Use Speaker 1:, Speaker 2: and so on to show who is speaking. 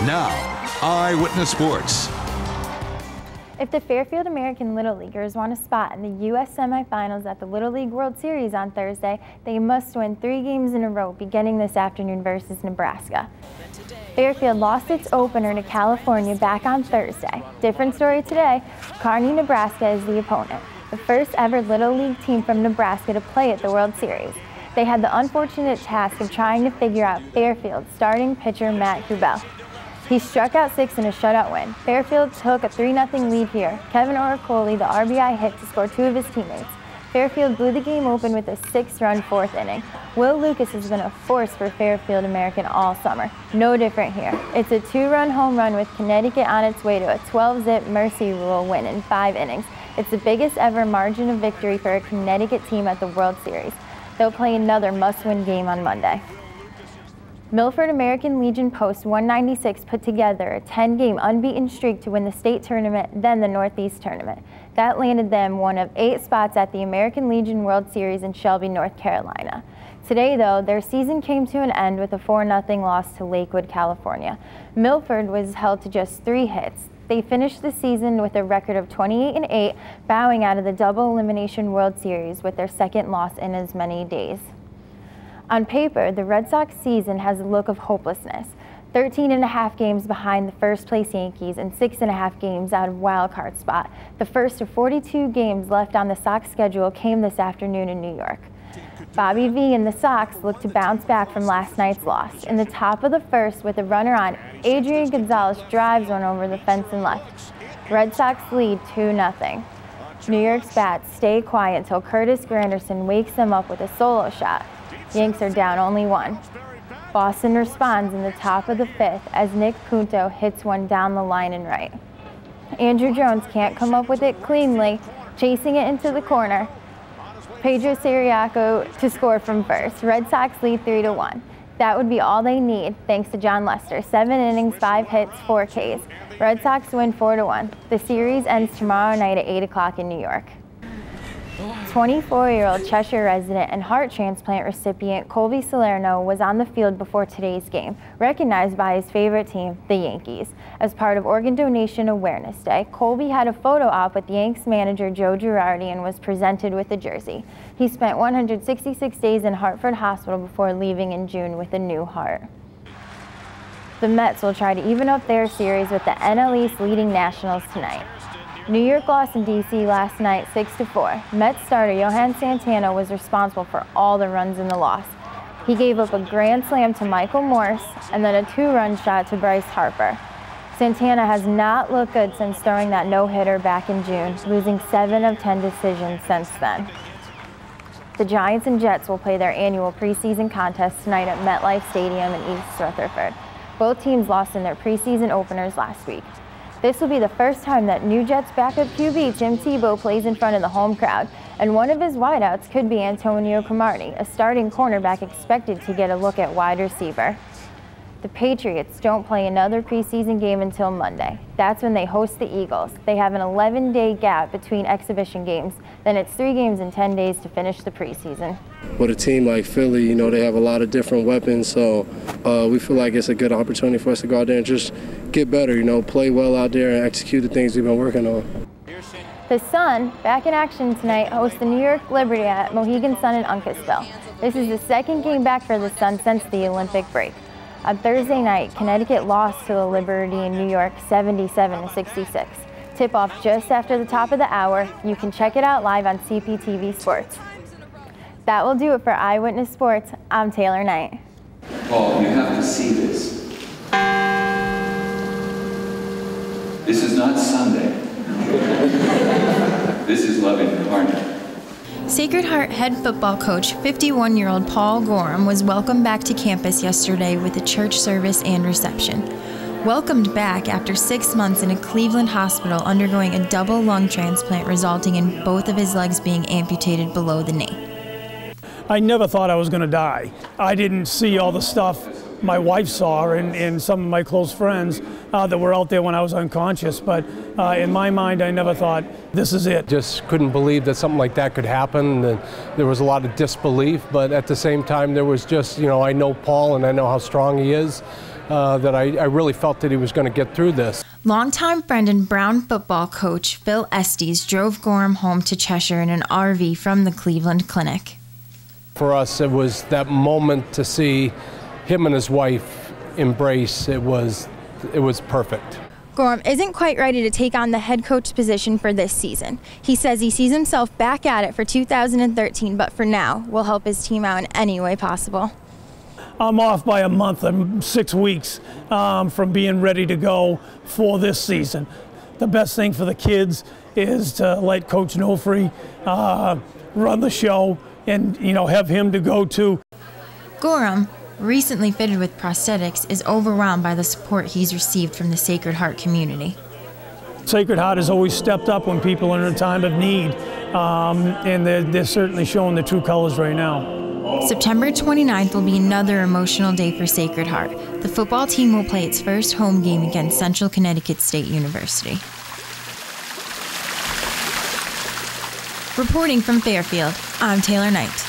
Speaker 1: Now, Eyewitness Sports.
Speaker 2: If the Fairfield American Little Leaguers want a spot in the U.S. semifinals at the Little League World Series on Thursday, they must win 3 games in a row beginning this afternoon versus Nebraska. Fairfield lost its opener to California back on Thursday. Different story today. Kearney, Nebraska is the opponent, the first ever Little League team from Nebraska to play at the World Series. They had the unfortunate task of trying to figure out Fairfield's starting pitcher Matt Hubel. He struck out 6 in a shutout win. Fairfield took a 3-0 lead here. Kevin Oracoli, the RBI hit to score 2 of his teammates. Fairfield blew the game open with a 6-run 4th inning. Will Lucas has been a force for Fairfield American all summer. No different here. It's a 2-run home run with Connecticut on its way to a 12-zip Mercy Rule win in 5 innings. It's the biggest ever margin of victory for a Connecticut team at the World Series. They'll play another must-win game on Monday. Milford American Legion Post 196 put together a 10-game unbeaten streak to win the state tournament, then the Northeast tournament. That landed them one of 8 spots at the American Legion World Series in Shelby, North Carolina. Today, though, their season came to an end with a 4-0 loss to Lakewood, California. Milford was held to just 3 hits. They finished the season with a record of 28-8, bowing out of the double elimination World Series with their 2nd loss in as many days. On paper, the Red Sox season has a look of hopelessness. 13.5 games behind the first-place Yankees and 6.5 games out of wild-card spot. The first of 42 games left on the Sox schedule came this afternoon in New York. Bobby V and the Sox look to bounce back from last night's loss. In the top of the first, with a runner on, Adrian Gonzalez drives one over the fence and left. Red Sox lead 2-0. New York's bats stay quiet until Curtis Granderson wakes them up with a solo shot. Yanks are down only 1. Boston responds in the top of the 5th as Nick Punto hits one down the line and right. Andrew Jones can't come up with it cleanly, chasing it into the corner. Pedro Siriaco to score from first. Red Sox lead 3-1. That would be all they need, thanks to John Lester. 7 innings, 5 hits, 4 Ks. Red Sox win 4-1. The series ends tomorrow night at 8 o'clock in New York. 24-year-old Cheshire resident and heart transplant recipient Colby Salerno was on the field before today's game, recognized by his favorite team, the Yankees. As part of Organ Donation Awareness Day, Colby had a photo op with Yanks manager Joe Girardi and was presented with a jersey. He spent 166 days in Hartford Hospital before leaving in June with a new heart. The Mets will try to even up their series with the NL East leading Nationals tonight. New York lost in D.C. last night 6-4. Mets starter Johan Santana was responsible for all the runs in the loss. He gave up a grand slam to Michael Morse and then a 2-run shot to Bryce Harper. Santana has not looked good since throwing that no-hitter back in June, losing 7 of 10 decisions since then. The Giants and Jets will play their annual preseason contest tonight at MetLife Stadium in East Rutherford. Both teams lost in their preseason openers last week. This will be the first time that new Jets backup QB Tim Tebow plays in front of the home crowd, and one of his wideouts could be Antonio Cromartie, a starting cornerback expected to get a look at wide receiver. The Patriots don't play another preseason game until Monday. That's when they host the Eagles. They have an 11-day gap between exhibition games. Then it's 3 games in 10 days to finish the preseason.
Speaker 3: With a team like Philly, you know, they have a lot of different weapons, so we feel like it's a good opportunity for us to go out there and just get better, you know, play well out there and execute the things we've been working on.
Speaker 2: The Sun, back in action tonight, hosts the New York Liberty at Mohegan Sun in Uncasville. This is the 2nd game back for the Sun since the Olympic break. On Thursday night, Connecticut lost to the Liberty in New York 77-66. Tip-off just after the top of the hour. You can check it out live on CPTV Sports. That will do it for Eyewitness Sports. I'm Taylor Knight.
Speaker 4: Paul, you have to see this. This is not Sunday. This is love incarnate.
Speaker 2: Sacred Heart head football coach, 51-year-old Paul Gorham, was welcomed back to campus yesterday with a church service and reception. Welcomed back after 6 months in a Cleveland hospital undergoing a double lung transplant resulting in both of his legs being amputated below the knee.
Speaker 5: I never thought I was going to die. I didn't see all the stuff my wife saw and some of my close friends that were out there when I was unconscious. But in my mind, I never thought, this is it.
Speaker 6: Just couldn't believe that something like that could happen. And there was a lot of disbelief, but at the same time, there was just, you know, I know Paul and I know how strong he is. that I really felt that he was going to get through this.
Speaker 2: Longtime friend and Brown football coach Phil Estes drove Gorham home to Cheshire in an RV from the Cleveland Clinic.
Speaker 6: For us, it was that moment to see him and his wife embrace. It was perfect.
Speaker 2: Gorham isn't quite ready to take on the head coach position for this season. He says he sees himself back at it for 2013, but for now, will help his team out in any way possible.
Speaker 5: I'm off by a month and 6 weeks from being ready to go for this season. The best thing for the kids is to let Coach Nofri run the show and, have him to go to.
Speaker 2: Gorham, recently fitted with prosthetics, is overwhelmed by the support he's received from the Sacred Heart community.
Speaker 5: Sacred Heart has always stepped up when people are in a time of need, and they're certainly showing the true colors right now.
Speaker 2: September 29th will be another emotional day for Sacred Heart. The football team will play its first home game against Central Connecticut State University. Reporting from Fairfield, I'm Taylor Knight.